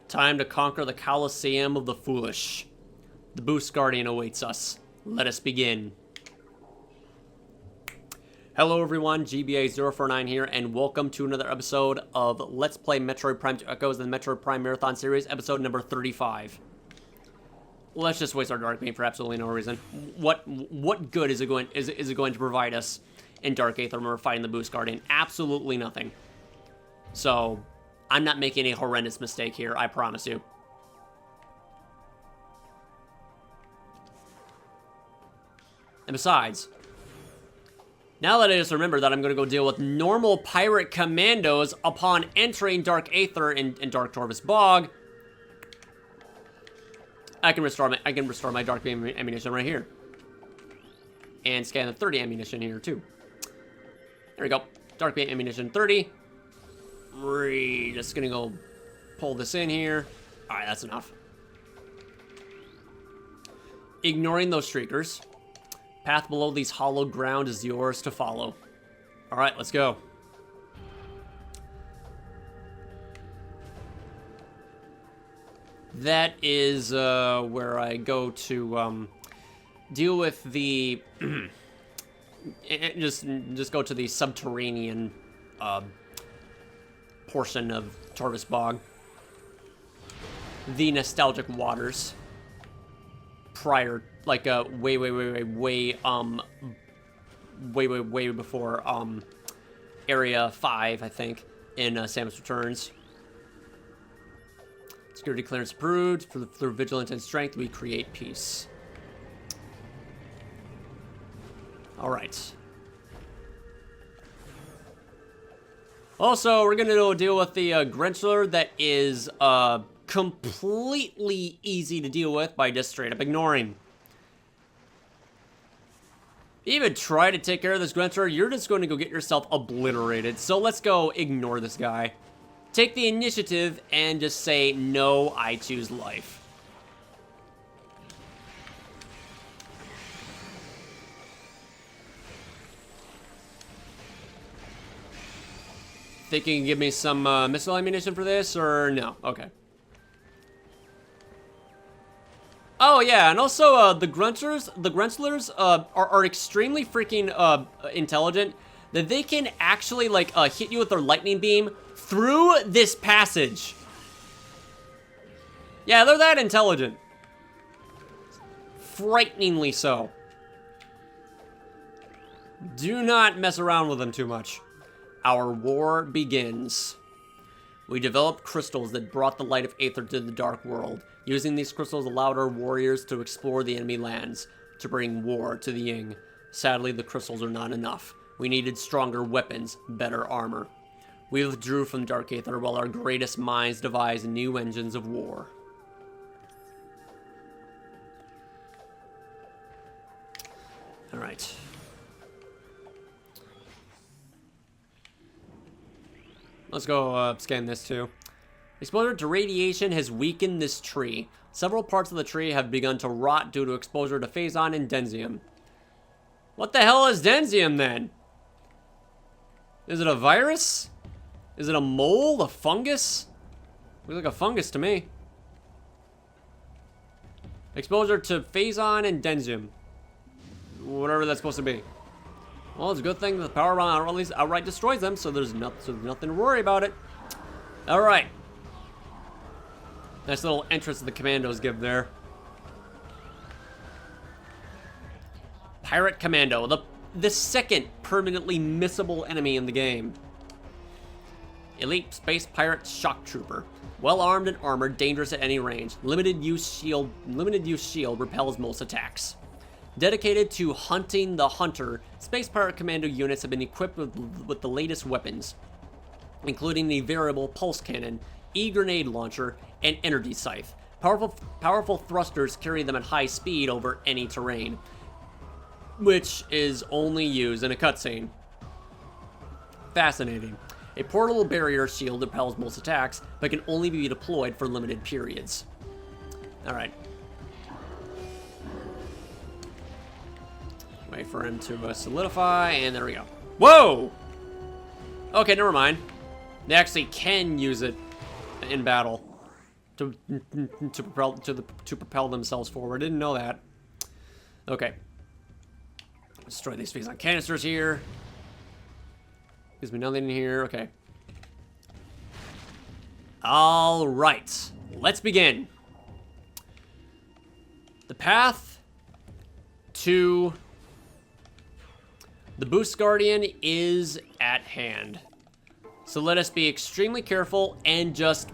Time to conquer the Colosseum of the Foolish. The Boost Guardian awaits us. Let us begin. Hello everyone, GBA049 here, and welcome to another episode of Let's Play Metroid Prime 2 Echoes in the Metroid Prime Marathon Series, episode number 35. Let's just waste our Dark Beam for absolutely no reason. What good is it going to provide us in Dark Aether when we're fighting the Boost Guardian? Absolutely nothing. So, I'm not making a horrendous mistake here, I promise you. And besides, now that I just remember that I'm going to go deal with normal pirate commandos upon entering Dark Aether in Dark Torvus Bog, I can restore my Dark Beam ammunition right here. And scan the 30 ammunition here too. There we go. Dark Beam ammunition 30. Just gonna go pull this in here. Alright, that's enough. Ignoring those streakers. Path below these hollow ground is yours to follow. Alright, let's go. That is where I go to deal with the just go to the subterranean portion of Torvus Bog. The nostalgic waters. Prior, like way before Area 5, I think, in Samus Returns. Security clearance approved. Through vigilance and strength, we create peace. All right. Also, we're gonna go deal with the Grenchler that is completely easy to deal with by just straight up ignoring. Even try to take care of this Grenchler, you're just going to go get yourself obliterated. So let's go ignore this guy. Take the initiative and just say, no, I choose life. Think you can give me some missile ammunition for this, or no? Okay. Oh yeah, and also the Grunchlers are extremely freaking intelligent. That they can actually like hit you with their lightning beam through this passage. Yeah, they're that intelligent. Frighteningly so. Do not mess around with them too much. Our war begins. We developed crystals that brought the light of Aether to the dark world. Using these crystals allowed our warriors to explore the enemy lands, to bring war to the Ying. Sadly, the crystals are not enough. We needed stronger weapons, better armor. We withdrew from Dark Aether while our greatest minds devised new engines of war. Alright. Let's go scan this too. Exposure to radiation has weakened this tree. Several parts of the tree have begun to rot due to exposure to phazon and densium. What the hell is densium then? Is it a virus? Is it a mole? A fungus? Looks like a fungus to me. Exposure to phazon and densium. Whatever that's supposed to be. Well, it's a good thing that the power round outright destroys them, so there's nothing to worry about it. Alright. Nice little entrance the commandos give there. Pirate Commando, the second permanently missable enemy in the game. Elite Space Pirate Shock Trooper. Well armed and armored, dangerous at any range. Limited use shield repels most attacks. Dedicated to hunting the hunter, Space Pirate Commando units have been equipped with the latest weapons, including the variable pulse cannon, e-grenade launcher, and energy scythe. Powerful thrusters carry them at high speed over any terrain, which is only used in a cutscene. Fascinating. A portable barrier shield repels most attacks, but can only be deployed for limited periods. Alright. Wait for him to solidify, and there we go. Whoa! Okay, never mind. They actually can use it in battle. to propel themselves forward. Didn't know that. Okay. Destroy these phase on canisters here. Gives me nothing in here. Okay. All right. Let's begin. The path to the Boost Guardian is at hand. So let us be extremely careful and just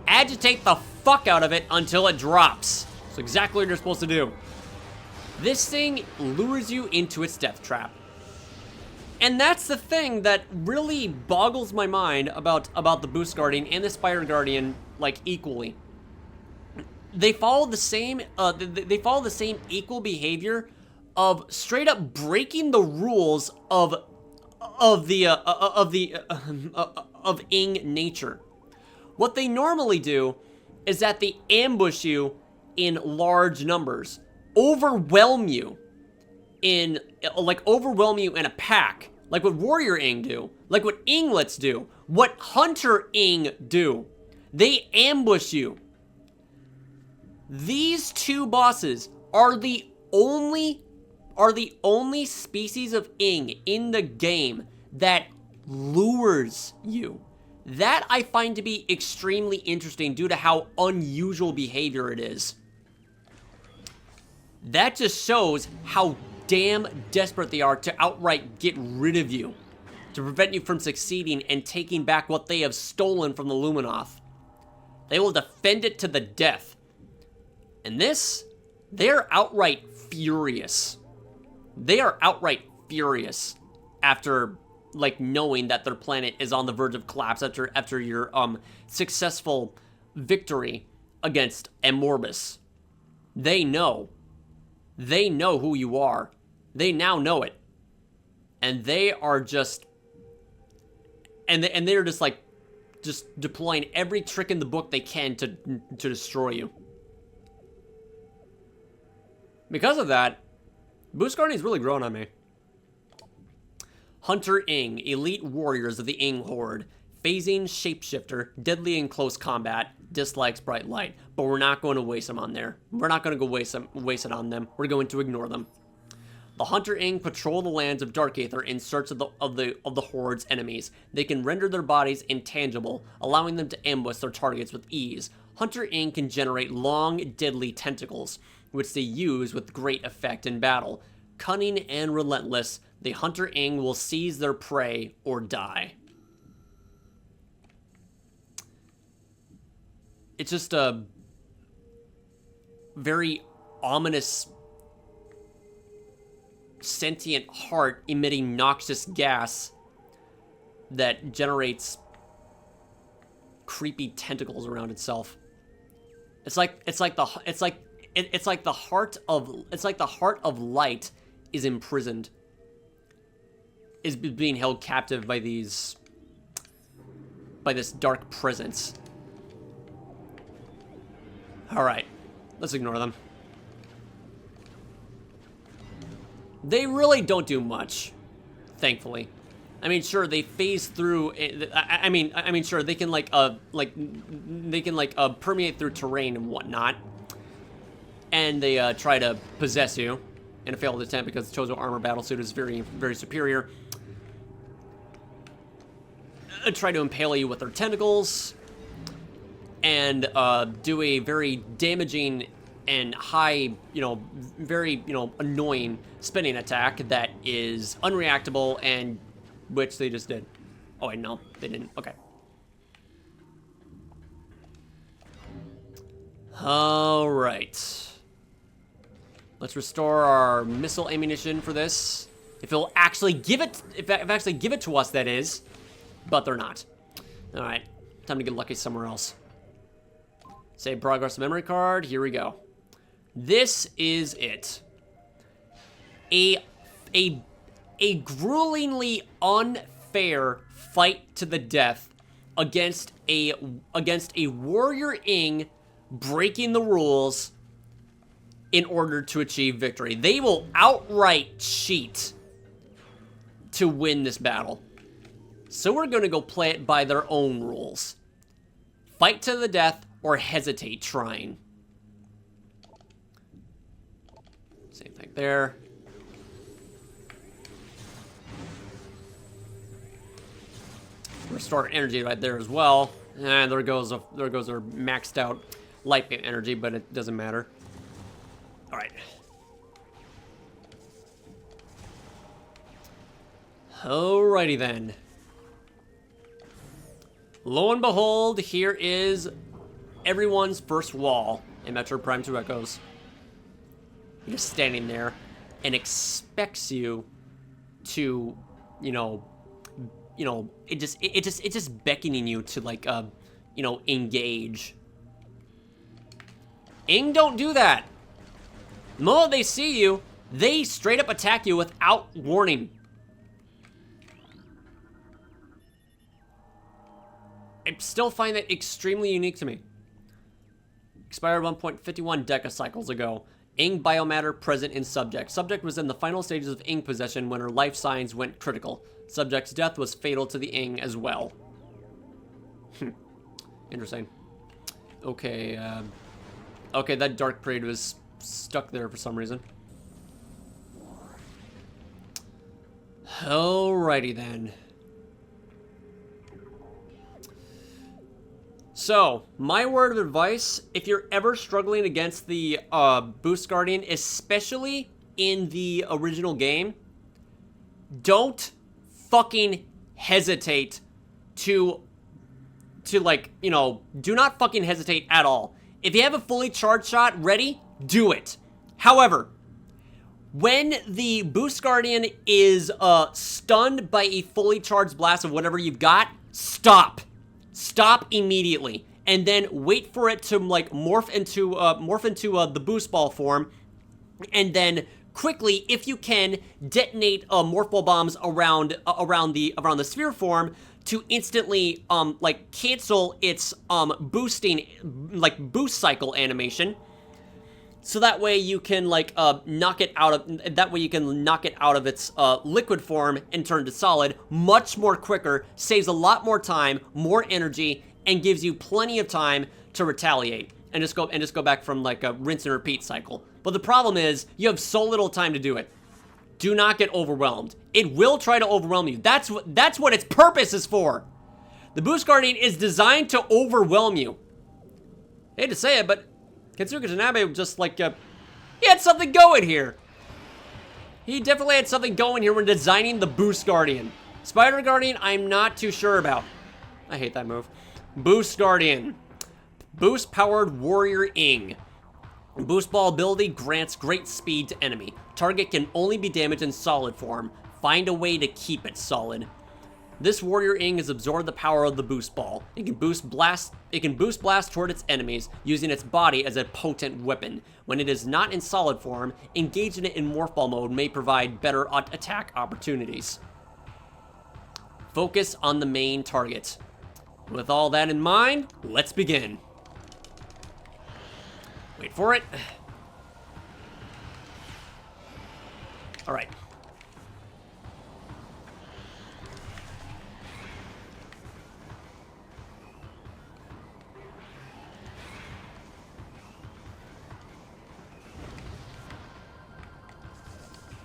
agitate the fuck out of it until it drops. That's exactly what you're supposed to do. This thing lures you into its death trap. And that's the thing that really boggles my mind about the Boost Guardian and the Spire Guardian, like, equally. They follow the same equal behavior of straight up breaking the rules of Ing nature. What they normally do is that they ambush you in large numbers, overwhelm you in a pack, like what Warrior Ing do, like what Inglets do, what Hunter Ing do. They ambush you. These two bosses are the only species of Ing in the game that lures you. That I find to be extremely interesting due to how unusual behavior it is. That just shows how damn desperate they are to outright get rid of you, to prevent you from succeeding and taking back what they have stolen from the Luminoth. They will defend it to the death. And this, they're outright furious. They are outright furious after, like, knowing that their planet is on the verge of collapse after your successful victory against Amorbus. They know. They know who you are. They now know it. And they are just... And they're just, like, just deploying every trick in the book they can to destroy you. Because of that, Boost Guardian's really growing on me. Hunter Ing, elite warriors of the Ing Horde. Phasing shapeshifter, deadly in close combat, dislikes bright light. But we're not going to waste them on there. We're not going to go waste it on them. We're going to ignore them. The Hunter Ing patrol the lands of Dark Aether in search of the Horde's enemies. They can render their bodies intangible, allowing them to ambush their targets with ease. Hunter Ing can generate long, deadly tentacles, which they use with great effect in battle. Cunning and relentless, the Hunter Ing will seize their prey or die. It's just a very ominous, sentient heart emitting noxious gas that generates creepy tentacles around itself. It's like the heart of light is imprisoned, is being held captive by this dark presence. All right, let's ignore them. They really don't do much, thankfully. I mean, sure, they phase through. I mean, sure, they can permeate through terrain and whatnot. And they try to possess you in a failed attempt because the Chozo armor battlesuit is very, very superior. Try to impale you with their tentacles. And do a very damaging and high, very, annoying spinning attack that is unreactable, and which they just did. Oh, wait, no, they didn't. Okay. All right. Let's restore our missile ammunition for this. If it'll actually give it, if actually give it to us, that is. But they're not. All right, time to get lucky somewhere else. Save progress memory card. Here we go. This is it. A gruelingly unfair fight to the death against a warrior Ing breaking the rules in order to achieve victory. They will outright cheat to win this battle. So we're going to go play it by their own rules. Fight to the death, or hesitate trying. Same thing there. Restore energy right there as well. And there goes our maxed out light beam energy, but it doesn't matter. All right. Alrighty then. Lo and behold, here is everyone's first wall in Metroid Prime 2 Echoes. You're just standing there and expects you to, it's just beckoning you to, like, engage. Ing don't do that. The moment they see you, they straight up attack you without warning. I still find that extremely unique to me. Expired 1.51 decacycles ago. Ing biomatter present in subject. Subject was in the final stages of Ing possession when her life signs went critical. Subject's death was fatal to the Ing as well. Interesting. Okay, okay, that dark parade was stuck there for some reason. Alrighty then. So, my word of advice, if you're ever struggling against the Boost Guardian, especially in the original game, don't fucking hesitate to like, do not fucking hesitate at all. If you have a fully charged shot ready, do it. However, when the Boost Guardian is stunned by a fully charged blast of whatever you've got, stop. Stop immediately, and then wait for it to, like, morph into the boost ball form, and then quickly, if you can, detonate morph ball bombs around the sphere form to instantly like cancel its boosting, like, boost cycle animation. So that way you can, like, knock it out of its liquid form and turn to solid much more quicker, saves a lot more time, more energy, and gives you plenty of time to retaliate and just go back from, like, a rinse and repeat cycle. But the problem is you have so little time to do it. Do not get overwhelmed. It will try to overwhelm you. That's what its purpose is for. The Boost Guardian is designed to overwhelm you. I hate to say it, but Kensuke Tanabe just, like, he had something going here. He definitely had something going here when designing the Boost Guardian. Spider Guardian, I'm not too sure about. I hate that move. Boost Guardian. Boost-powered Warrior Ing. Boost Ball ability grants great speed to enemy. Target can only be damaged in solid form. Find a way to keep it solid. This Warrior Ing has absorbed the power of the Boost Ball. It can boost blast toward its enemies, using its body as a potent weapon. When it is not in solid form, engaging it in Morph Ball mode may provide better attack opportunities. Focus on the main target. With all that in mind, let's begin. Wait for it. All right.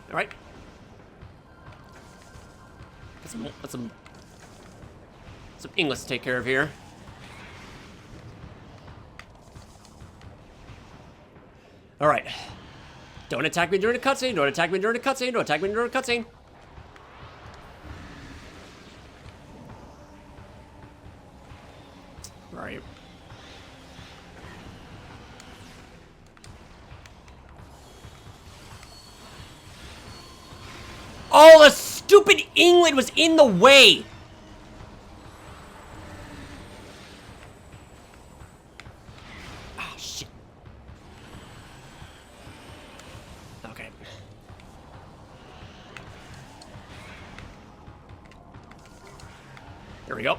All right. Got some English to take care of here. All right. Don't attack me during the cutscene. Don't attack me during the cutscene. Don't attack me during the cutscene. Where are you? Oh, the stupid England was in the way. Oh, shit. Okay. There we go.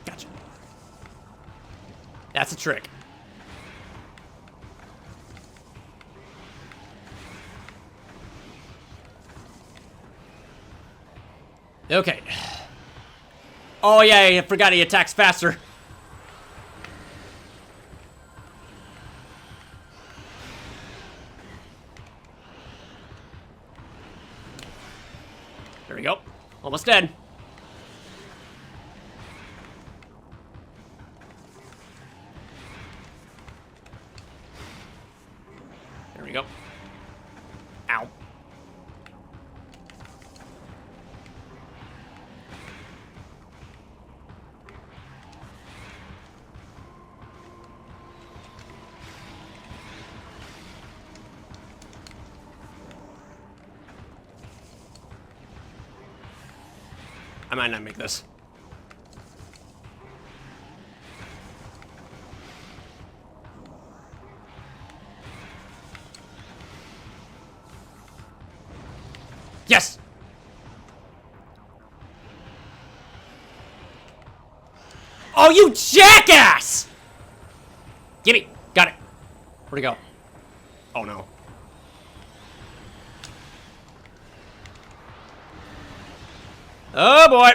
Gotcha. That's a trick. Okay. Oh yeah, I forgot he attacks faster. There we go. Almost dead. There we go. Ow. I might not make this. Yes! Oh, you jackass! Gimme! Got it. Where'd it go? Oh, no. Oh, boy!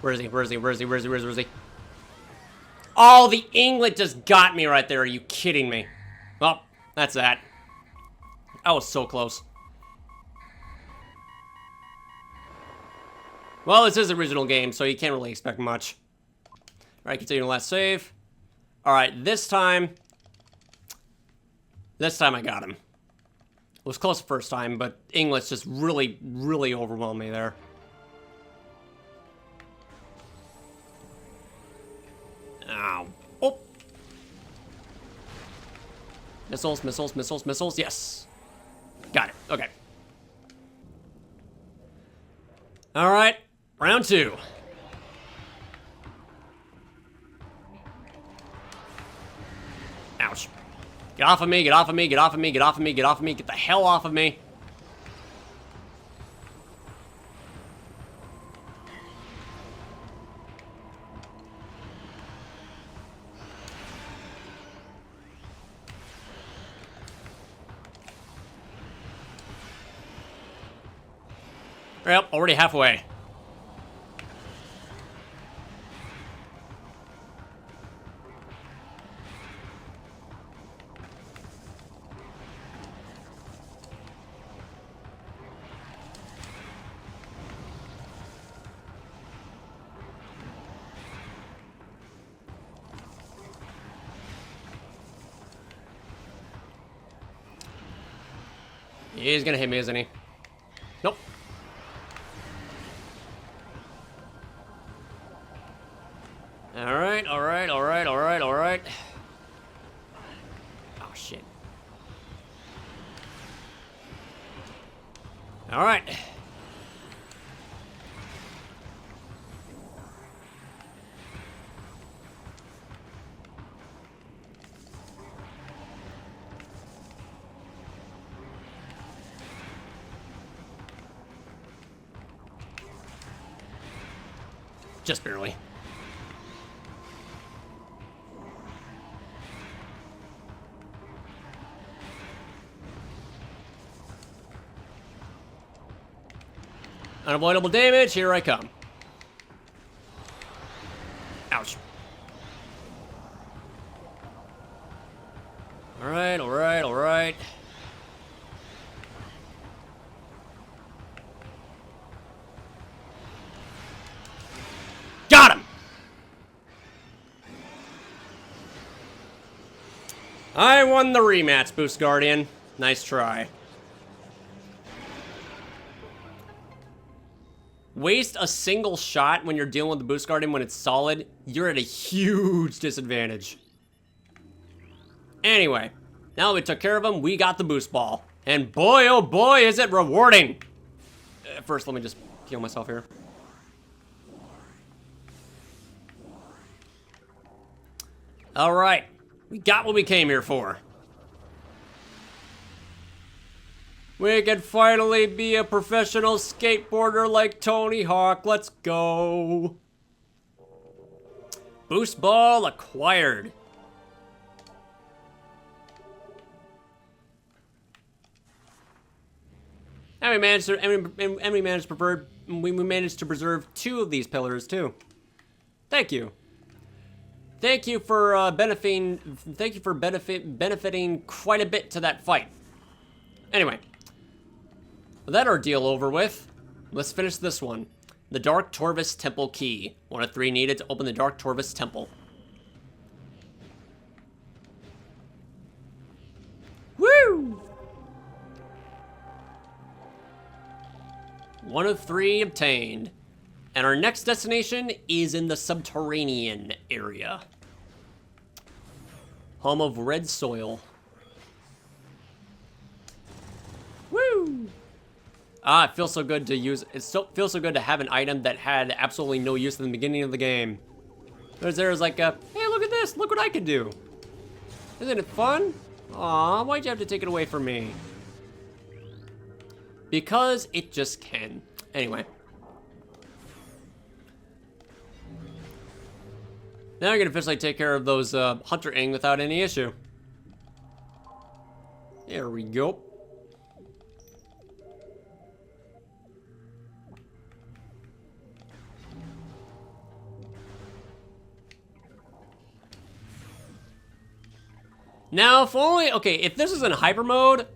Where is he? Where is he? Where is he? Where is he? Where is he? Oh, the Inglet just got me right there. Are you kidding me? Well, that's that. I was so close. Well, this is the original game, so you can't really expect much. Alright, continue to last save. Alright, this time I got him. It was close the first time, but Inglet's just really, really overwhelmed me there. Ow. Oh! Missiles, missiles, missiles, missiles. Yes. Got it. Okay. Alright. Round 2. Ouch. Get off of me, get off of me, get off of me, get off of me, get off of me, get the hell off of me. Well, already halfway. He's gonna hit me, isn't he? Nope. Alright, alright, alright, alright, alright. Oh, shit. Alright. Just barely. Unavoidable damage, here I come. Ouch. Alright, alright, alright. Got him! I won the rematch, Boost Guardian. Nice try. Waste a single shot when you're dealing with the Boost Guardian when it's solid, you're at a huge disadvantage. Anyway, now that we took care of him, we got the boost ball. And boy, oh boy, is it rewarding! First, let me just heal myself here. Alright, we got what we came here for. We can finally be a professional skateboarder like Tony Hawk. Let's go. Boost ball acquired. And we managed to preserve 2 of these pillars too. Thank you. Thank you for benefiting. Thank you for benefiting quite a bit to that fight. Anyway, with that ordeal over with, let's finish this one. The Dark Torvus Temple Key. 1 of 3 needed to open the Dark Torvus Temple. Woo! 1 of 3 obtained. And our next destination is in the subterranean area. Home of red soil. Woo! Ah, it feels so good to use. Feels so good to have an item that had absolutely no use in the beginning of the game. There's like a, hey, look at this. Look what I can do. Isn't it fun? Aw, why'd you have to take it away from me? Because it just can. Anyway. Now I can officially take care of those hunter-ing without any issue. There we go. Now, if only, okay, if this is in hyper mode,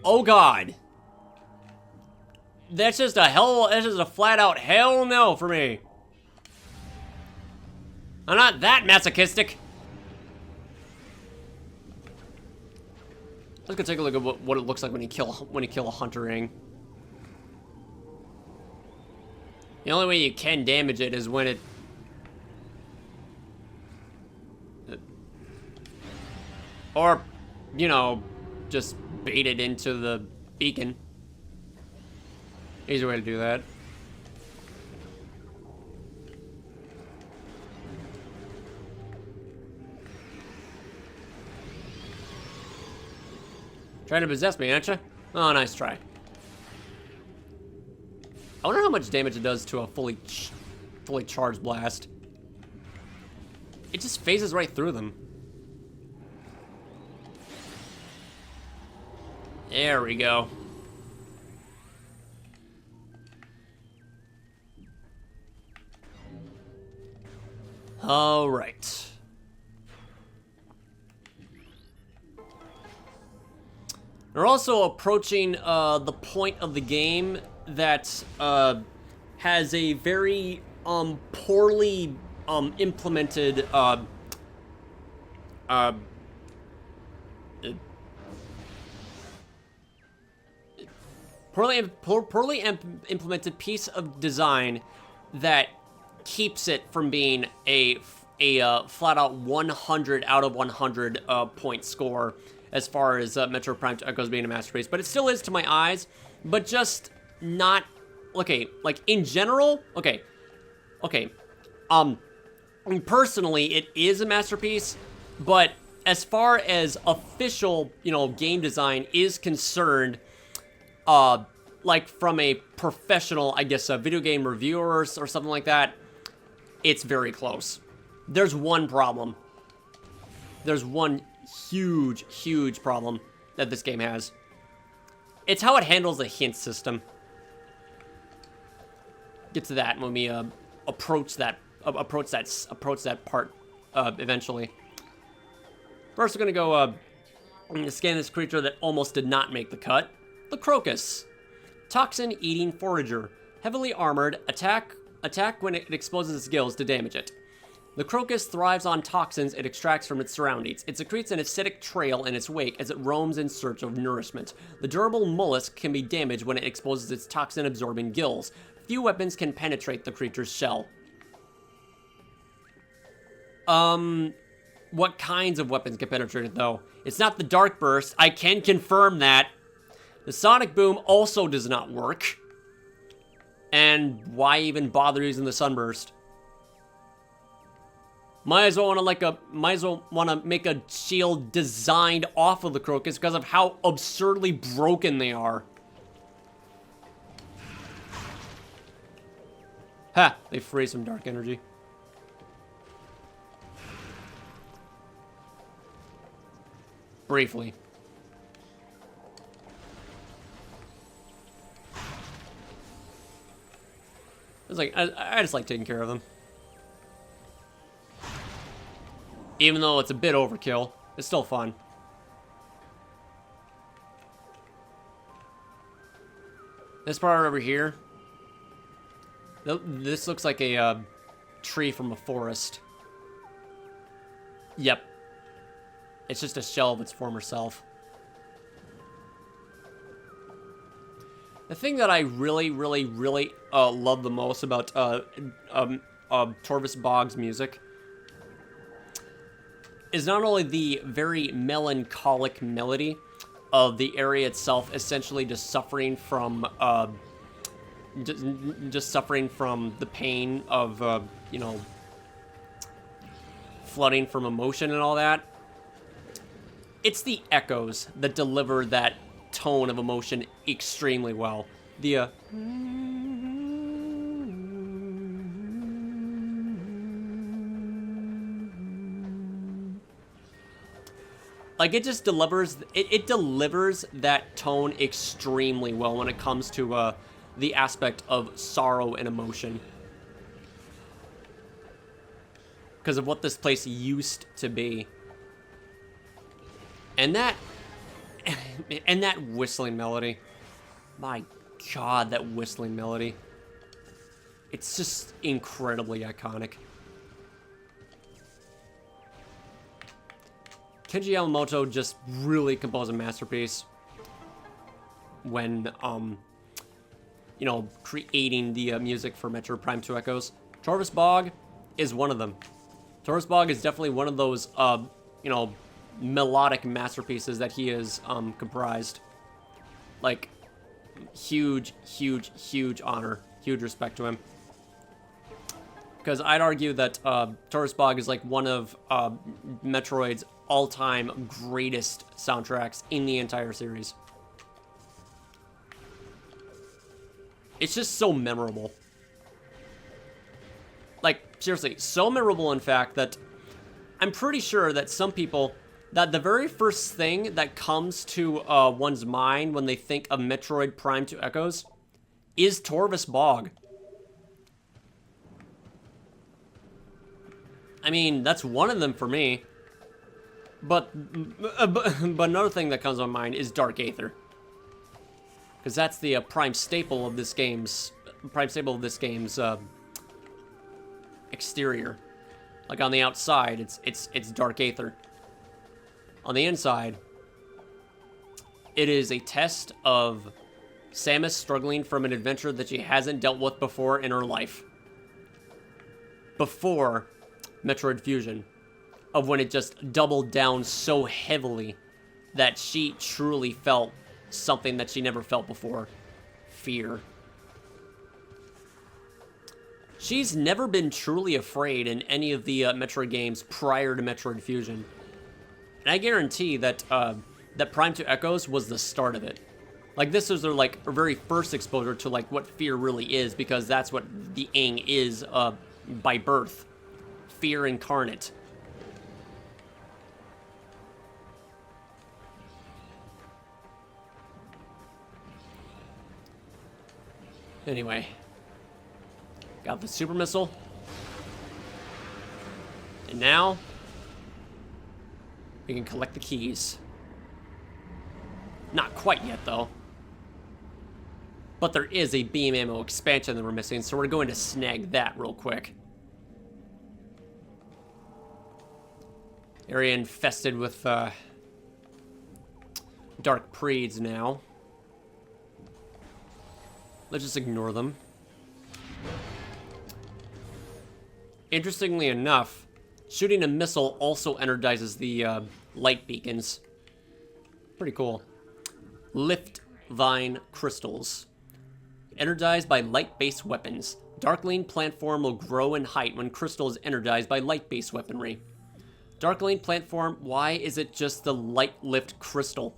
oh god. That's just a flat out hell no for me. I'm not that masochistic. Let's go take a look at what it looks like when you kill a hunter-ing. The only way you can damage it is when it or, you know, just bait it into the beacon. Easy way to do that. Trying to possess me, aren't you? Oh, nice try. I wonder how much damage it does to a fully charged blast. It just phases right through them. There we go. All right. We're also approaching the point of the game that has a very poorly implemented poorly implemented piece of design that keeps it from being a flat out 100 out of 100 point score as far as Metroid Prime goes being a masterpiece, but it still is to my eyes, but just not, okay, like in general, okay, personally it is a masterpiece, but as far as official, you know, game design is concerned, like from a professional, I guess, a video game reviewer or something like that, it's very close. There's one problem. There's one huge problem that this game has. It's how it handles the hint system. Get to that when we approach that part eventually. First, we're gonna go scan this creature that almost did not make the cut. The Crocus. Toxin-eating forager. Heavily armored. Attack when it exposes its gills to damage it. The Crocus thrives on toxins it extracts from its surroundings. It secretes an acidic trail in its wake as it roams in search of nourishment. The durable mollusk can be damaged when it exposes its toxin-absorbing gills. Few weapons can penetrate the creature's shell. What kinds of weapons can penetrate it, though? It's not the Dark Burst. I can confirm that. The Sonic Boom also does not work. And why even bother using the Sunburst? Might as well want to make a shield designed off of the Crocus because of how absurdly broken they are. Ha! They freeze some dark energy. Briefly. It's like, I just like taking care of them. Even though it's a bit overkill, it's still fun. This part over here, this looks like a tree from a forest. Yep. It's just a shell of its former self. The thing that I really love the most about Torvus Bog's music is not only the very melancholic melody of the area itself, essentially just suffering from just suffering from the pain of you know, flooding from emotion and all that. It's the echoes that deliver that tone of emotion extremely well. The like, it just delivers, it delivers that tone extremely well when it comes to the aspect of sorrow and emotion. Because of what this place used to be. And that whistling melody. My God, that whistling melody. It's just incredibly iconic. Kenji Yamamoto just really composed a masterpiece when, you know, creating the music for Metroid Prime 2 Echoes. Torvus Bog is one of them. Torvus Bog is definitely one of those, you know, melodic masterpieces that he has comprised. Like, huge honor, huge respect to him. Because I'd argue that Torvus Bog is like one of Metroid's all-time greatest soundtracks in the entire series. It's just so memorable. Like, seriously, so memorable, in fact, that I'm pretty sure that some people, that the very first thing that comes to one's mind when they think of Metroid Prime 2 Echoes is Torvus Bog. I mean, that's one of them for me. But another thing that comes to mind is Dark Aether. Because that's the prime staple of this game's exterior. Like, on the outside, it's Dark Aether. On the inside, it is a test of Samus struggling from an adventure that she hasn't dealt with before in her life. Before Metroid Fusion. Of when it just doubled down so heavily that she truly felt something that she never felt before. Fear. She's never been truly afraid in any of the Metroid games prior to Metroid Fusion. And I guarantee that that Prime 2 Echoes was the start of it. Like, this was their, like, very first exposure to, like, what fear really is, because that's what the Ing is by birth. Fear incarnate. Anyway, got the super missile. And now, we can collect the keys. Not quite yet, though. But there is a beam ammo expansion that we're missing, so we're going to snag that real quick. Area infested with dark preeds now. Let's just ignore them. Interestingly enough, shooting a missile also energizes the light beacons. Pretty cool. Lift Vine Crystals. Energized by light-based weapons. Darkling plant form will grow in height when crystal is energized by light-based weaponry. Darkling plant form, why is it just the light lift crystal?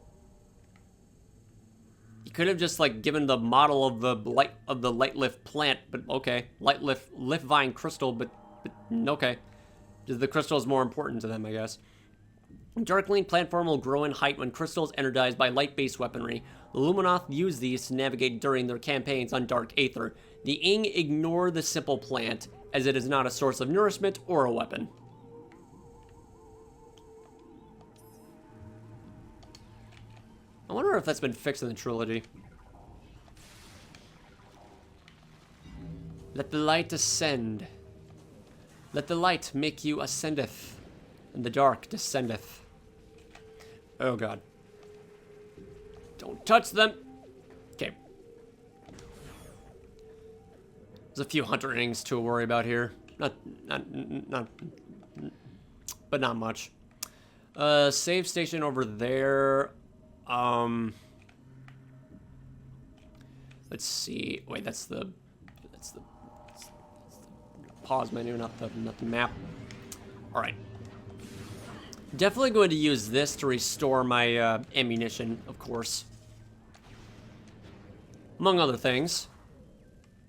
You could have just, like, given the model of the light lift plant, but okay. Light lift vine crystal, but okay. The crystal is more important to them, I guess. Darkling plant form will grow in height when crystals energized by light-based weaponry. The Luminoth use these to navigate during their campaigns on Dark Aether. The Ing ignore the simple plant, as it is not a source of nourishment or a weapon. I wonder if that's been fixed in the trilogy. Let the light ascend. Let the light make you ascendeth, and the dark descendeth. Oh god. Don't touch them! Okay. There's a few hunter innings to worry about here. Not, but not much. Save station over there. Let's see. Wait, that's the pause menu, not the map. All right. Definitely going to use this to restore my ammunition, of course. Among other things.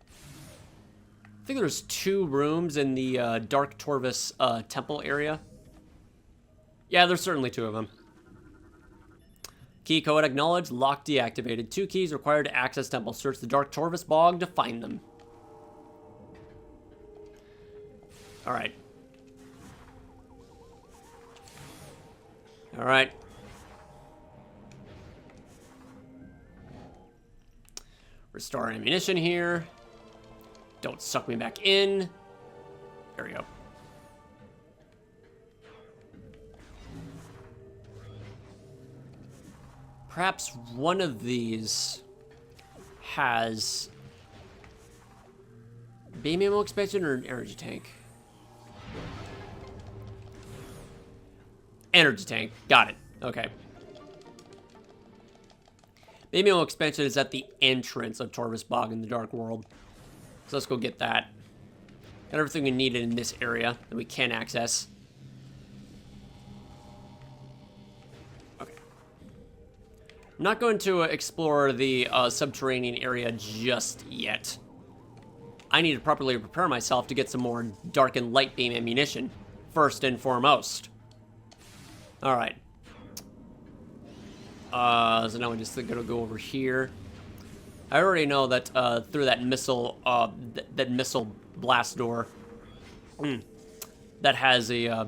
I think there's 2 rooms in the Dark Torvus temple area. Yeah, there's certainly 2 of them. Key code acknowledged, lock deactivated. 2 keys required to access temple. Search the Dark Torvus bog to find them. Alright. Alright. Restore ammunition here. Don't suck me back in. There we go. Perhaps one of these has beam ammo expansion or an energy tank? Energy tank. Got it. Okay. Beam ammo expansion is at the entrance of Torvus Bog in the Dark World. So let's go get that. Got everything we needed in this area that we can access. Okay. I'm not going to explore the subterranean area just yet. I need to properly prepare myself to get some more dark and light beam ammunition, first and foremost. Alright. So now we just gotta go over here. I already know that through that missile, that missile blast door, that has a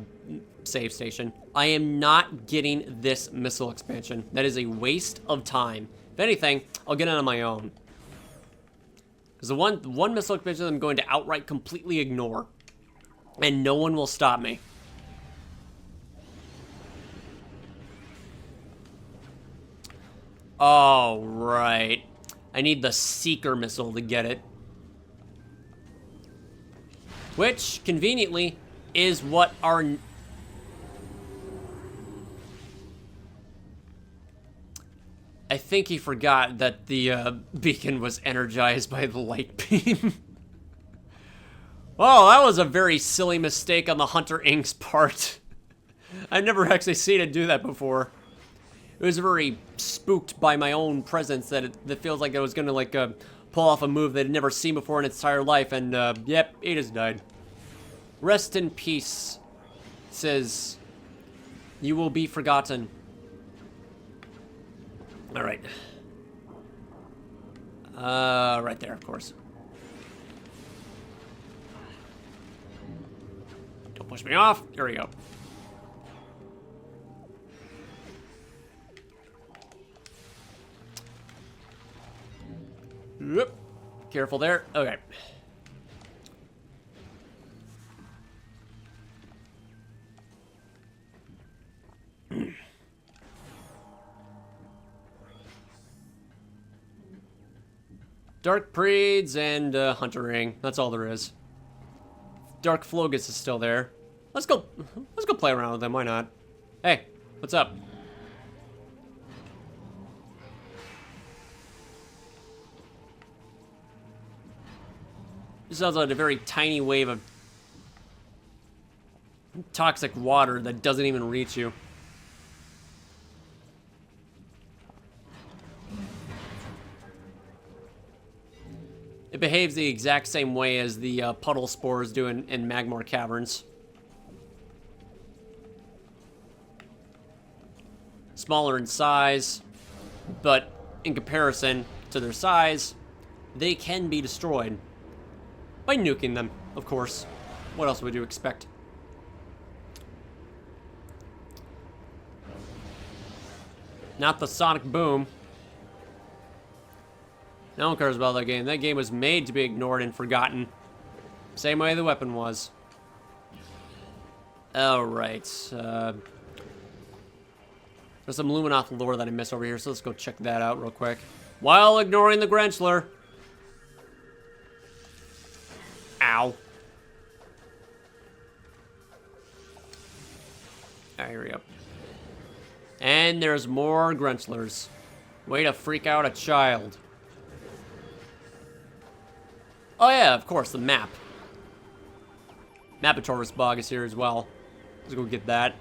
save station. I am not getting this missile expansion. That is a waste of time. If anything, I'll get it on my own. Because the one missile expansion I'm going to outright completely ignore, and no one will stop me. Oh, right. I need the Seeker missile to get it. Which, conveniently, is what our... I think he forgot that the beacon was energized by the light beam. Well, that was a very silly mistake on the Hunter Inc.'s part. I've never actually seen it do that before. It was very spooked by my own presence that feels like I was gonna like pull off a move that I'd never seen before in its entire life, and yep, it just died. Rest in peace, says, you will be forgotten. All right. Right there, of course. Don't push me off. Here we go. Whoop. Careful there. Okay. Dark Preeds and Hunter Ring. That's all there is. Dark Flogus is still there. Let's go play around with them. Why not? Hey, what's up? This sounds like a very tiny wave of toxic water that doesn't even reach you. It behaves the exact same way as the puddle spores do in Magmor Caverns. Smaller in size, but in comparison to their size, they can be destroyed. By nuking them, of course. What else would you expect? Not the sonic boom. No one cares about that game. That game was made to be ignored and forgotten. Same way the weapon was. Alright. There's some Luminoth lore that I missed over here, so let's go check that out real quick. While ignoring the Grenchler. Ow. Alright, here we go. And there's more Grenchlers. Way to freak out a child. Oh yeah, of course, the map. Map of Torvus Bog is here as well. Let's go get that.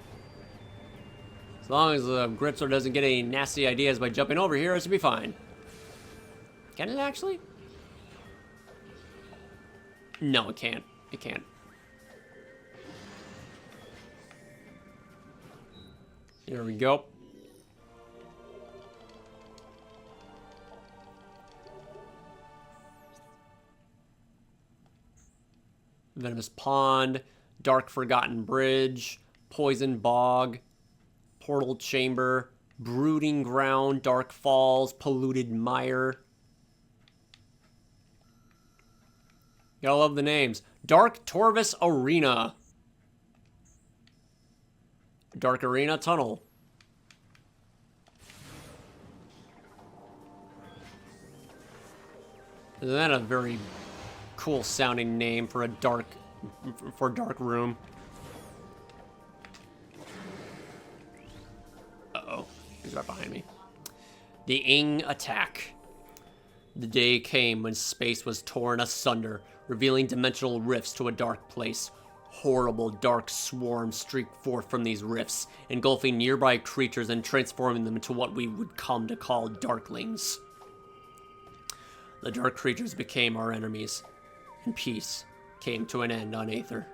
As long as the Grenchler doesn't get any nasty ideas by jumping over here, it should be fine. Can it actually? No, it can't. It can't. Here we go. Venomous Pond, Dark Forgotten Bridge, Poison Bog, Portal Chamber, Brooding Ground, Dark Falls, Polluted Mire. Gotta love the names. Dark Torvus Arena. Dark Arena Tunnel. Isn't that a very cool sounding name for a dark room? Uh-oh. He's right behind me. The Ing attack. The day came when space was torn asunder, revealing dimensional rifts to a dark place. Horrible dark swarms streaked forth from these rifts, engulfing nearby creatures and transforming them into what we would come to call darklings. The dark creatures became our enemies, and peace came to an end on Aether.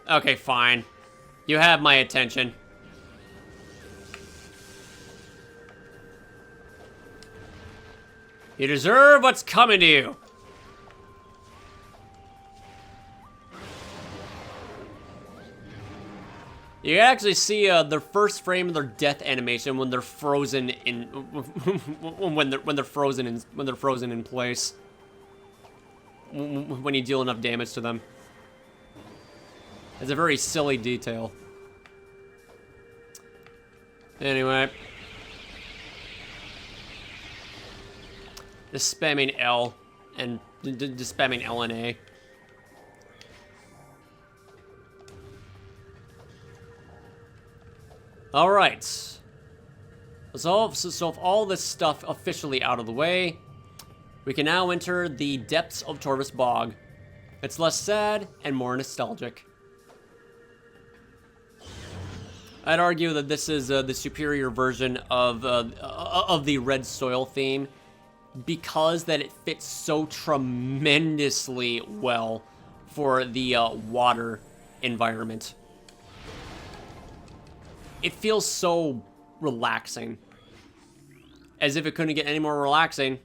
Okay, fine. You have my attention. You deserve what's coming to you. You can actually see their first frame of their death animation when they're frozen in when they're frozen in place. When you deal enough damage to them. It's a very silly detail. Anyway. Just spamming L and just spamming L and A. All right. So if all this stuff officially out of the way, we can now enter the depths of Torvus Bog. It's less sad and more nostalgic. I'd argue that this is the superior version of the red soil theme, because that it fits so tremendously well for the water environment. It feels so relaxing. As if it couldn't get any more relaxing.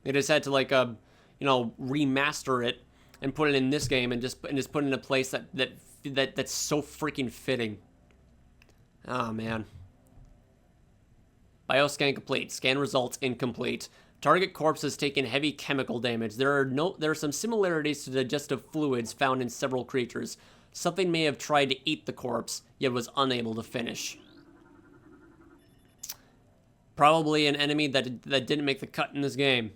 They just had to remaster it and put it in this game and just put it in a place that's so freaking fitting. Oh man. Bioscan complete. Scan results incomplete. Target corpse has taken heavy chemical damage. There are some similarities to digestive fluids found in several creatures. Something may have tried to eat the corpse, yet was unable to finish. Probably an enemy that didn't make the cut in this game.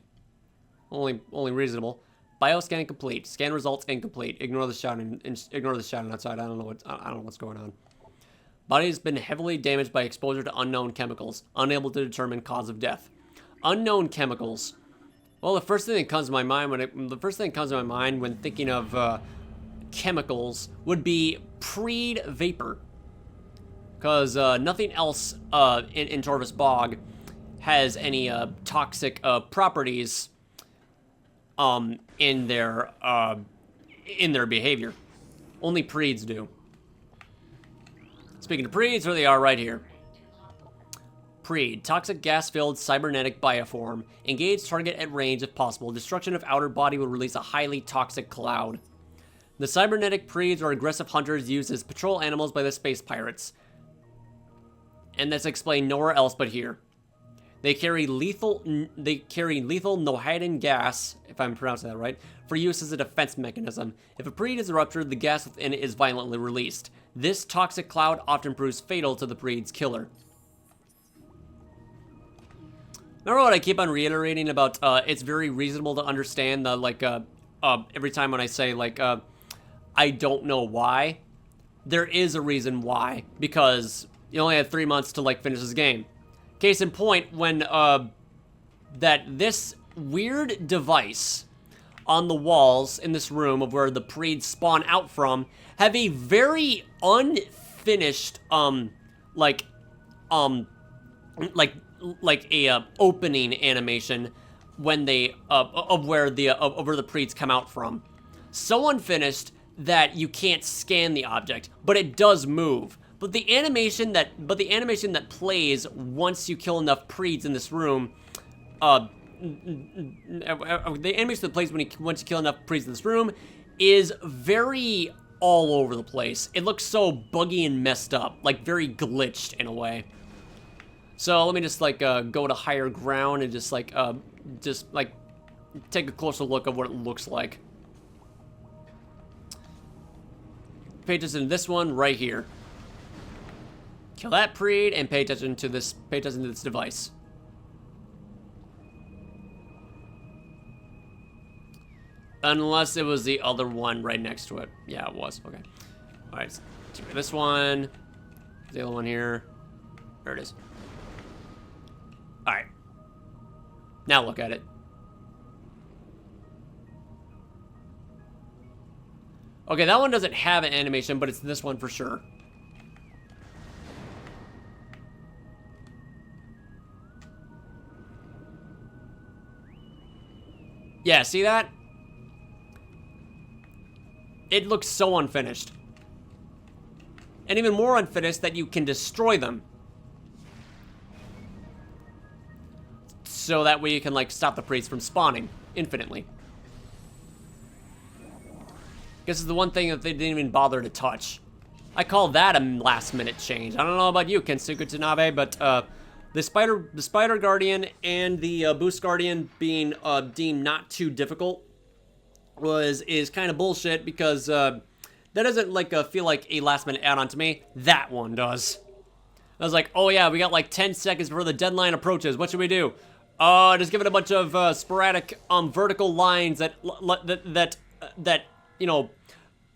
Only reasonable. Bioscan complete. Scan results incomplete. Ignore the shouting. Ignore the shouting outside. I don't know what's going on. Body has been heavily damaged by exposure to unknown chemicals. Unable to determine cause of death. Unknown chemicals. Well, the first thing that comes to my mind when thinking of chemicals would be Preed vapor, because nothing else in Torvus Bog has any toxic properties in their behavior. Only Preeds do. Speaking of Preeds, here they are right here. Preed, toxic gas-filled cybernetic bioform. Engage target at range if possible. Destruction of outer body will release a highly toxic cloud. The cybernetic Preeds are aggressive hunters used as patrol animals by the space pirates. And that's explained nowhere else but here. They carry lethal nohydrin gas, if I'm pronouncing that right, for use as a defense mechanism. If a Preed is ruptured, the gas within it is violently released. This toxic cloud often proves fatal to the Preed's killer. Remember what I keep on reiterating about, it's very reasonable to understand the, like, every time when I say, like, I don't know why. There is a reason why, because you only had 3 months to, like, finish this game. Case in point, when, that this weird device on the walls in this room of where the Preeds spawn out from have a very unfinished, like a, opening animation when they, of where the Preeds come out from. So unfinished that you can't scan the object, but it does move. But the animation that plays once you kill enough Preeds in this room, the animation that plays once you kill enough Preeds in this room is very all over the place. It looks so buggy and messed up, like very glitched in a way. So let me just like go to higher ground and just like take a closer look at what it looks like. Pay attention to this one right here. Kill that Preed and pay attention to this device. Unless it was the other one right next to it. Yeah, it was. Okay. Alright, so this one. The other one here. There it is. Alright. Now look at it. Okay, that one doesn't have an animation, but it's this one for sure. Yeah, see that? It looks so unfinished. And even more unfinished that you can destroy them. So that way you can, like, stop the Preeds from spawning infinitely. This is the one thing that they didn't even bother to touch. I call that a last-minute change. I don't know about you, Kensuke Tanabe, but the Spider Guardian and the Boost Guardian being deemed not too difficult is kind of bullshit because that doesn't like feel like a last-minute add-on to me. That one does. I was like, oh yeah, we got like 10 seconds before the deadline approaches. What should we do? Just give it a bunch of sporadic vertical lines that you know,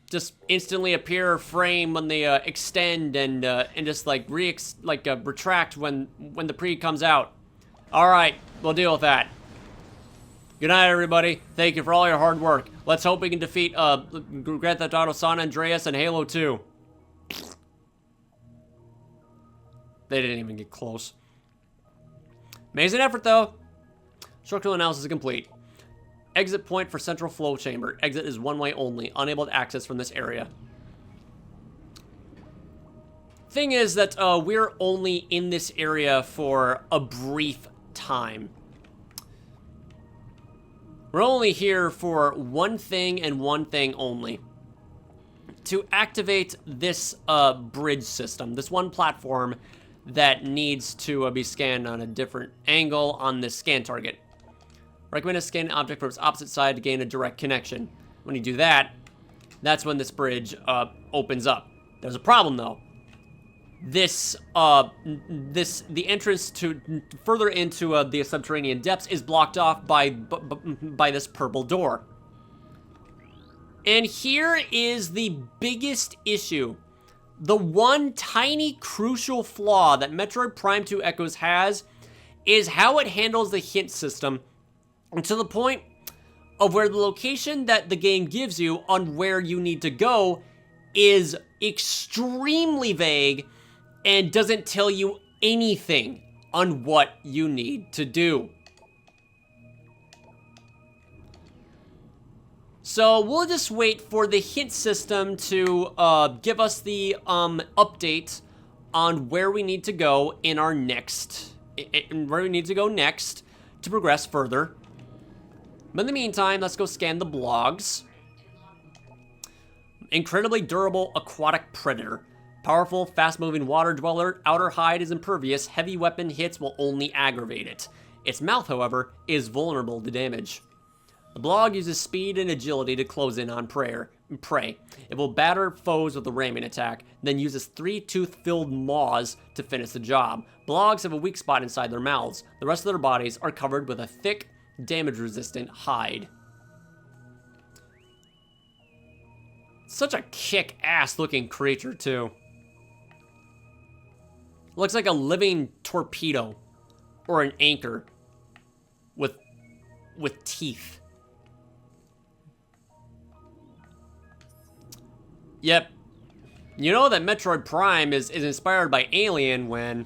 just instantly appear frame when they extend and just like retract when the Preed comes out. All right, we'll deal with that. Good night, everybody. Thank you for all your hard work. Let's hope we can defeat Grand Theft Auto San Andreas and Halo 2. They didn't even get close. Amazing effort, though. Structural analysis is complete. Exit point for central flow chamber. Exit is one way only. Unable to access from this area. Thing is that we're only in this area for a brief time. We're only here for one thing and one thing only. To activate this bridge system. This one platform that needs to be scanned on a different angle on this scan target. Recommend a scan object from its opposite side to gain a direct connection. When you do that, that's when this bridge opens up. There's a problem though. The entrance to further into the subterranean depths is blocked off by this purple door. And here is the biggest issue. The one tiny crucial flaw that Metroid Prime 2 Echoes has is how it handles the hint system, to the point of where the location that the game gives you on where you need to go is extremely vague and doesn't tell you anything on what you need to do. So we'll just wait for the hint system to give us the update on where we need to go in our next, where we need to go next to progress further. But in the meantime, let's go scan the blogs. Incredibly durable aquatic predator. Powerful, fast-moving water dweller. Outer hide is impervious. Heavy weapon hits will only aggravate it. Its mouth, however, is vulnerable to damage. The blog uses speed and agility to close in on prey. It will batter foes with a ramming attack, then uses 3 tooth-filled maws to finish the job. Blogs have a weak spot inside their mouths. The rest of their bodies are covered with a thick, damage-resistant hide. Such a kick-ass looking creature, too. Looks like a living torpedo or an anchor with teeth. Yep. You know that Metroid Prime is inspired by Alien when...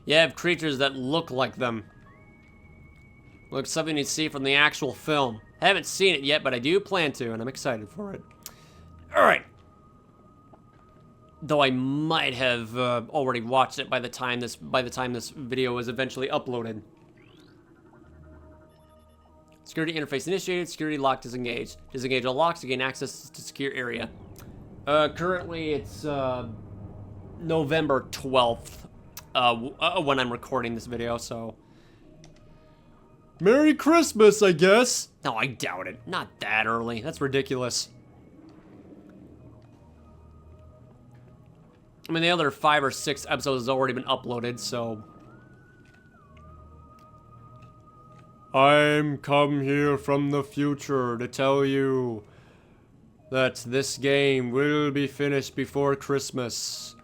you have creatures that look like them. Looks something you see from the actual film. I haven't seen it yet, but I do plan to, and I'm excited for it. Alright. Though I might have already watched it by the time this video is eventually uploaded. Security interface initiated. Security lock disengaged. Disengage all locks to gain access to secure area. Currently it's November 12th when I'm recording this video, so... Merry Christmas, I guess. No, I doubt it. Not that early. That's ridiculous. I mean, the other 5 or 6 episodes has already been uploaded, so... I'm come here from the future to tell you that this game will be finished before Christmas.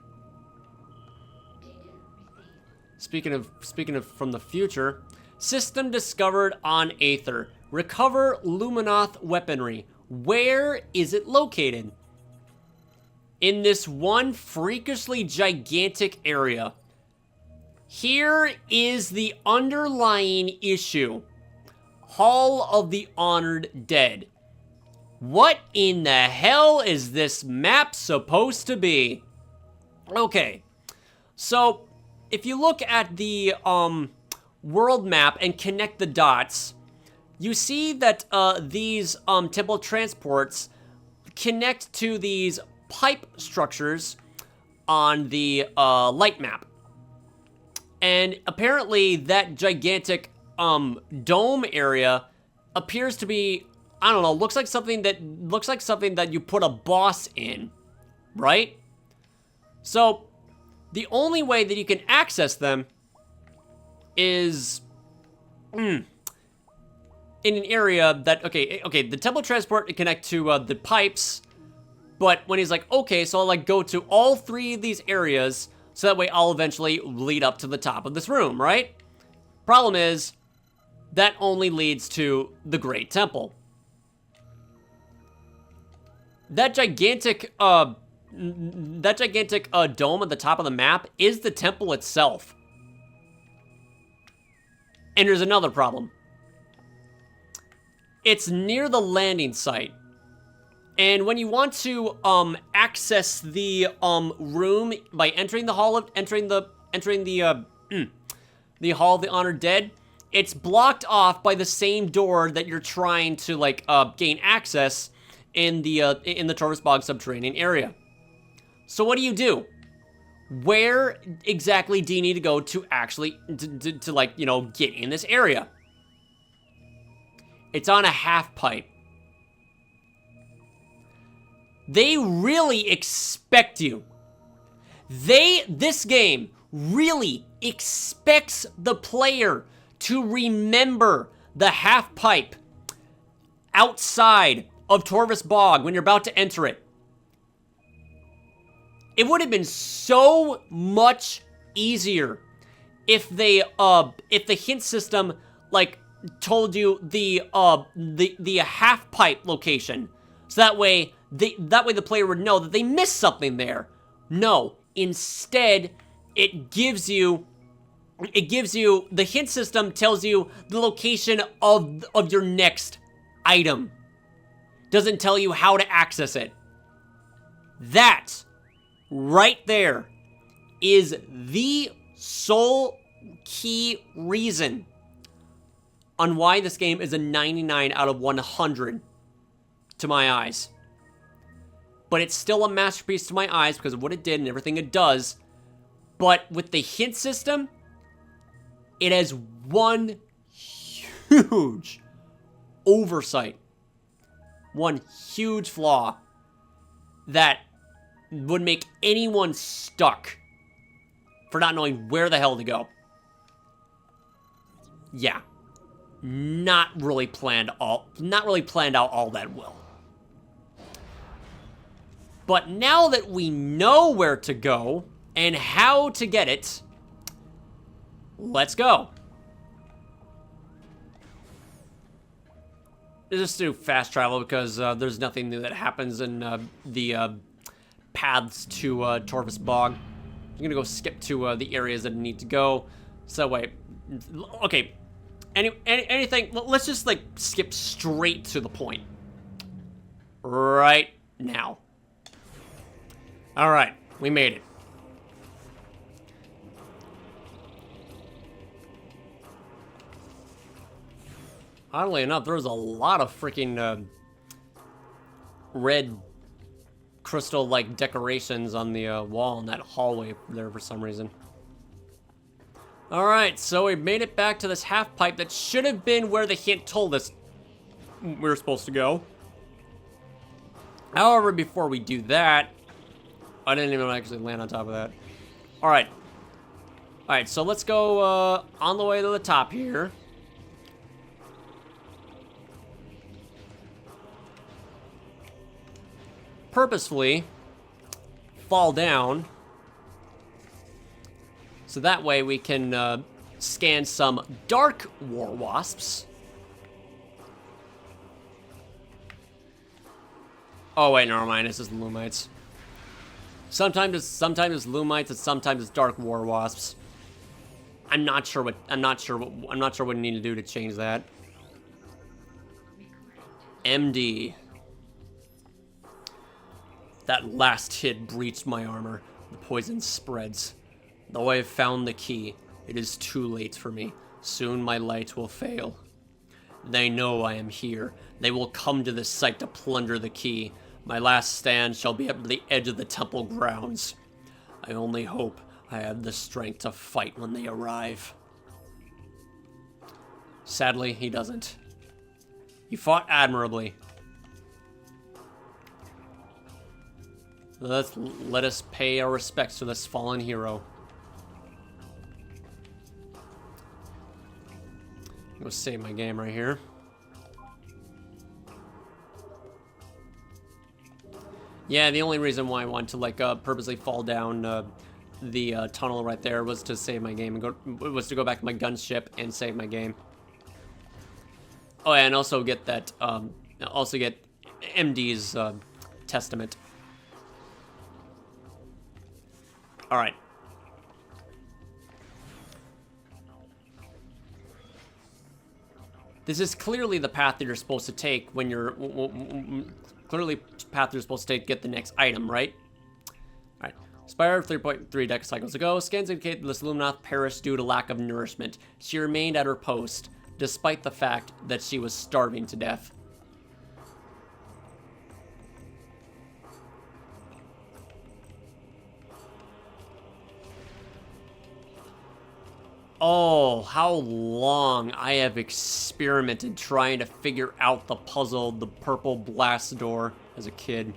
Speaking of from the future, system discovered on Aether. Recover Luminoth weaponry. Where is it located? In this one freakishly gigantic area. Here is the underlying issue. Hall of the Honored Dead. What in the hell is this map supposed to be? Okay, so if you look at the world map and connect the dots, you see that these temple transports connect to these pipe structures on the light map. And apparently that gigantic dome area appears to be, I don't know, looks like something that you put a boss in, right? So the only way that you can access them is in an area that, okay, the temple transport connect to the pipes, but when he's like, okay, so I'll like go to all 3 of these areas, so that way I'll eventually lead up to the top of this room, right? Problem is, that only leads to the Great Temple. That gigantic dome at the top of the map is the temple itself. And there's another problem. It's near the landing site. And when you want to access the room by entering the hall of the Hall of the Honored Dead, it's blocked off by the same door that you're trying to like gain access in the Torvus Bog subterranean area. So what do? Where exactly do you need to go to actually to like, you know, get in this area? It's on a half pipe. They really expect you. This game really expects the player to remember the half pipe outside of Torvus Bog when you're about to enter it. It would have been so much easier if they if the hint system like told you the half pipe location, so that way the player would know that they missed something there. No, instead it gives you it gives you, the hint system tells you the location of your next item. Doesn't tell you how to access it. That right there is the sole key reason on why this game is a 99 out of 100 to my eyes. But it's still a masterpiece to my eyes because of what it did and everything it does. But with the hint system, it has one huge oversight. One huge flaw that would make anyone stuck for not knowing where the hell to go. Yeah. Not really planned out all that well. But now that we know where to go and how to get it, let's go. Let's just do fast travel because there's nothing new that happens in the paths to Torvus Bog. I'm gonna go skip to the areas that I need to go. So wait, okay. Anything? Let's just like skip straight to the point. Right now. All right, we made it. Oddly enough, there was a lot of freaking red crystal-like decorations on the wall in that hallway there for some reason. Alright, so we made it back to this half-pipe that should have been where the hint told us we were supposed to go. However, before we do that, I didn't even actually land on top of that. Alright. Alright, so let's go on the way to the top here. Purposefully fall down so that way we can scan some dark war wasps. Oh wait, never mind. This is Lumites. Sometimes it's Lumites, and sometimes it's dark war wasps. I'm not sure what I need to do to change that. MD. That last hit breached my armor. The poison spreads. Though I have found the key, it is too late for me. Soon my light will fail. They know I am here. They will come to this site to plunder the key. My last stand shall be at the edge of the temple grounds. I only hope I have the strength to fight when they arrive. Sadly, he doesn't. He fought admirably. Let us pay our respects to this fallen hero. I'm gonna save my game right here. Yeah, the only reason why I wanted to like purposely fall down the tunnel right there was to save my game and was to go back to my gunship and save my game. Oh yeah, and also get that get MD's testament. All right. This is clearly the path that you're supposed to take when you're clearly path you're supposed to take to get the next item, right? All right. Spire 3.3 deck cycles ago. Scans indicate that Luminath perished due to lack of nourishment. She remained at her post, despite the fact that she was starving to death. Oh, how long I have experimented trying to figure out the puzzle, the purple blast door, as a kid.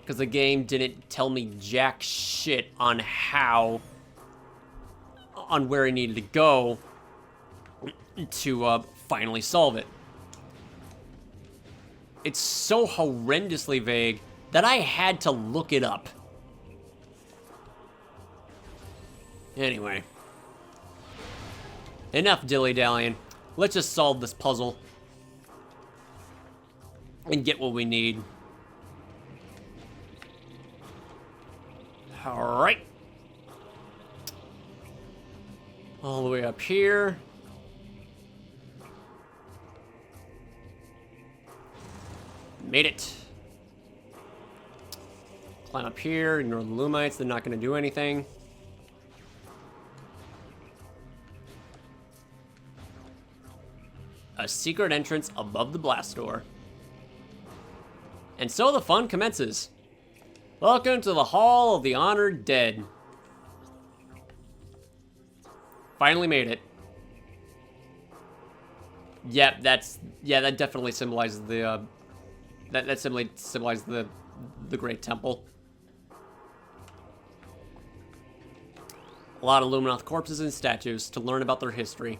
Because the game didn't tell me jack shit on where I needed to go to finally solve it. It's so horrendously vague that I had to look it up. Anyway. Enough dilly-dallying. Let's just solve this puzzle. And get what we need. Alright. All the way up here. Made it. Climb up here, ignore the Lumites, they're not going to do anything. A secret entrance above the blast door. And so the fun commences. Welcome to the Hall of the Honored Dead. Finally made it. Yep, that definitely symbolizes the that simply symbolizes the Great Temple. A lot of Luminoth corpses and statues to learn about their history.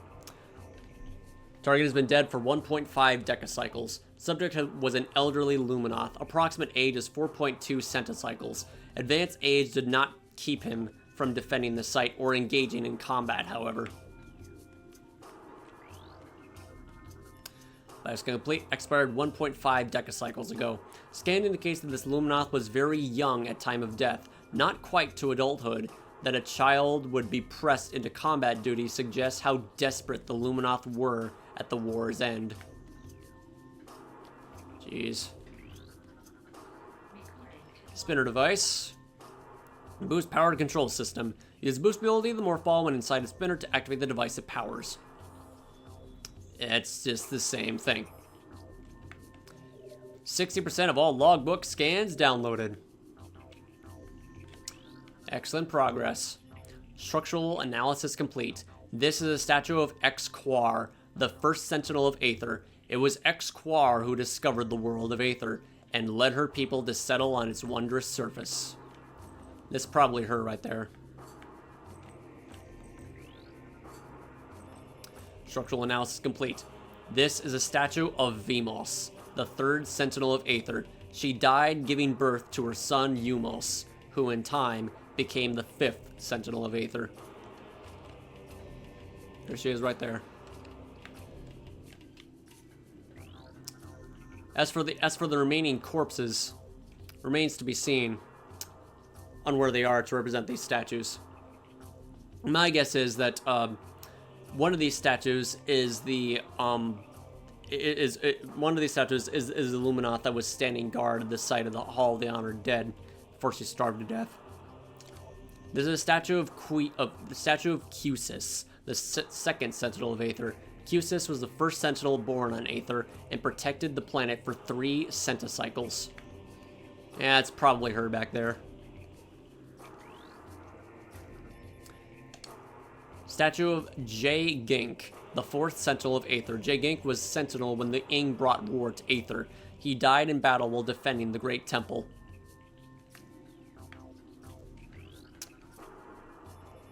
Target has been dead for 1.5 decacycles. Subject was an elderly Luminoth. Approximate age is 4.2 centicycles. Advanced age did not keep him from defending the site or engaging in combat, however. Last complete expired 1.5 decacycles ago. Scan indicates that this Luminoth was very young at time of death, not quite to adulthood. That a child would be pressed into combat duty suggests how desperate the Luminoth were at the war's end. Jeez. Spinner device. Boost powered control system. Use boost ability of the Morphball when inside the spinner to activate the device it powers. It's just the same thing. 60% of all logbook scans downloaded. Excellent progress. Structural analysis complete. This is a statue of X-Quar, the first sentinel of Aether. It was X-Quar who discovered the world of Aether and led her people to settle on its wondrous surface. This is probably her right there. Structural analysis complete. This is a statue of Vimos, the third sentinel of Aether. She died giving birth to her son Eumos, who in time became the fifth sentinel of Aether. There she is right there. As for the remaining corpses, remains to be seen on where they are to represent these statues. My guess is that one of these statues is the one of these statues is the Luminoth that was standing guard at the site of the Hall of the Honored Dead before she starved to death. This is a statue of the statue of Cusis, the second sentinel of Aether. Cusis was the first sentinel born on Aether and protected the planet for 3 centicycles. Yeah, it's probably her back there. Statue of J. Gink, the fourth sentinel of Aether. J. Gink was sentinel when the Ing brought war to Aether. He died in battle while defending the Great Temple.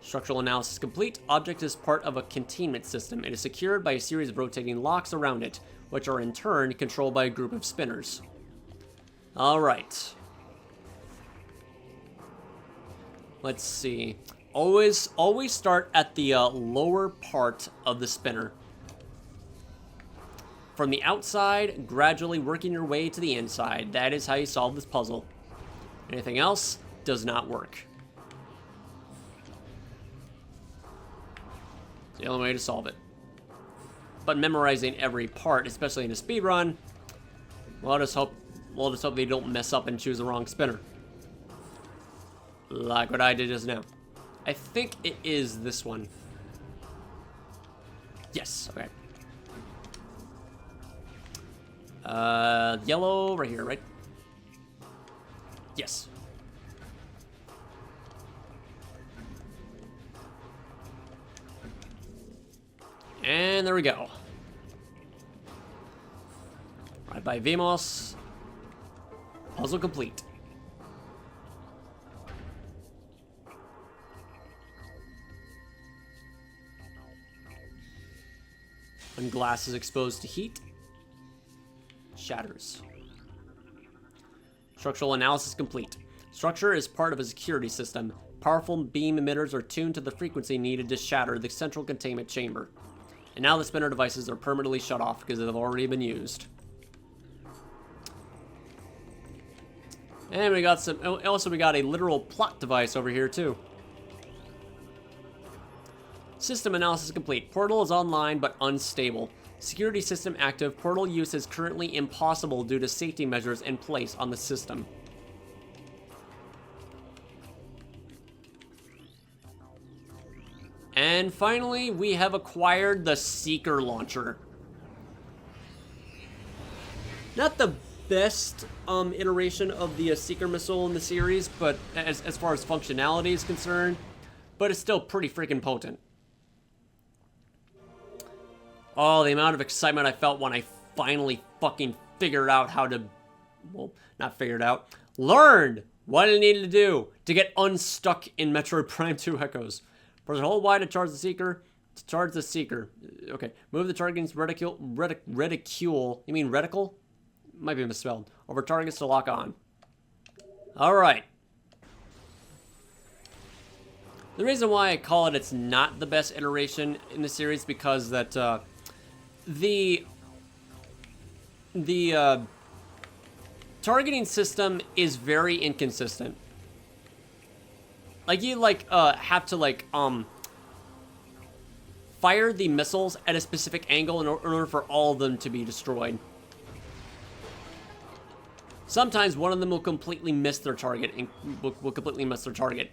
Structural analysis complete. Object is part of a containment system. It is secured by a series of rotating locks around it, which are in turn controlled by a group of spinners. Alright. Let's see. Always start at the lower part of the spinner. From the outside, gradually working your way to the inside. That is how you solve this puzzle. Anything else does not work. It's the only way to solve it. But memorizing every part, especially in a speedrun, we'll just hope they don't mess up and choose the wrong spinner. Like what I did just now. I think it is this one. Yes, okay. Yellow right here, right? Yes. And there we go. Right by Vimos. Puzzle complete. When glass is exposed to heat, shatters. Structural analysis complete. Structure is part of a security system. Powerful beam emitters are tuned to the frequency needed to shatter the central containment chamber. And now the spinner devices are permanently shut off because they've already been used. And we got we got a literal plot device over here too. System analysis complete. Portal is online but unstable. Security system active. Portal use is currently impossible due to safety measures in place on the system. And finally, we have acquired the Seeker launcher. Not the best iteration of the Seeker missile in the series, but as far as functionality is concerned, but it's still pretty freaking potent. Oh, the amount of excitement I felt when I finally fucking figured out how to, well, not figured out, learned what I needed to do to get unstuck in Metroid Prime 2 Echoes. Press hold Y to charge the Seeker. To charge the Seeker. Okay. Move the target's reticule. You mean reticle? Might be misspelled. Over targets to lock on. Alright. The reason why I call it it's not the best iteration in the series because that the targeting system is very inconsistent. Like, you, have to, fire the missiles at a specific angle in order for all of them to be destroyed. Sometimes one of them will completely miss their target and will completely miss their target.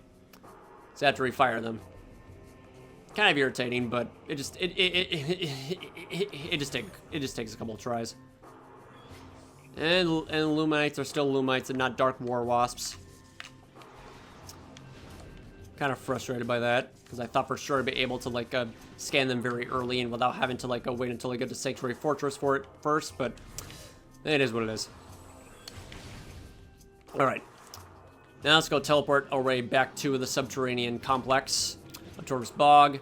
So I have to refire them. Kind of irritating, but it just takes a couple of tries. And Lumites are still Lumites and not Dark War Wasps. Kind of frustrated by that, because I thought for sure I'd be able to, scan them very early and without having to, wait until I get to Sanctuary Fortress for it first, but it is what it is. Alright. Now let's go teleport our way back to the subterranean complex of Tortoise Bog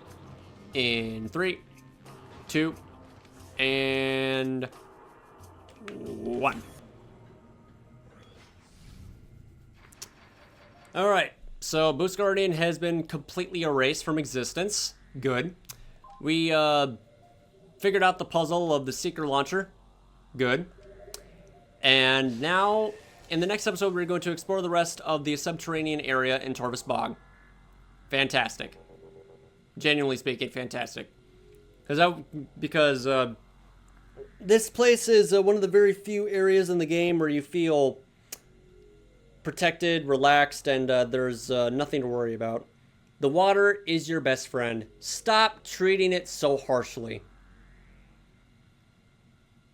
in 3, 2, and 1. Alright. So, Boost Guardian has been completely erased from existence. Good. We, figured out the puzzle of the Seeker launcher. Good. And now, in the next episode, we're going to explore the rest of the subterranean area in Tortoise Bog. Fantastic. Genuinely speaking, fantastic. Because this place is one of the very few areas in the game where you feel protected, relaxed, and there's nothing to worry about. The water is your best friend. Stop treating it so harshly.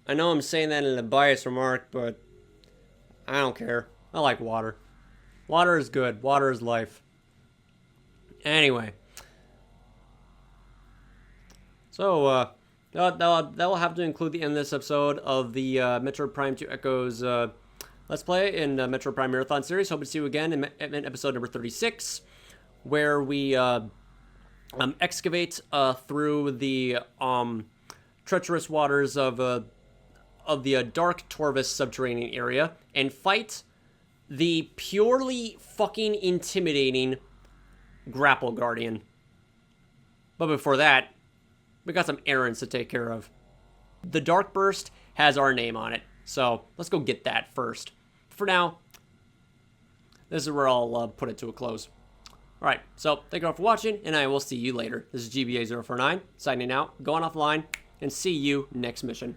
I know I'm saying that in a biased remark, but I don't care. I like water. Water is good. Water is life. Anyway. So, that will have to include the end of this episode of the Metroid Prime 2 Echoes Let's Play in Metroid Prime Marathon series. Hope to see you again in episode number 36, where we excavate through the treacherous waters of the Dark Torvus subterranean area and fight the purely fucking intimidating Grapple Guardian. But before that, we got some errands to take care of. The Dark Burst has our name on it, so let's go get that first. For now, this is where I'll put it to a close. Alright, so thank you all for watching, and I will see you later. This is GBA049, signing out, going offline, and see you next mission.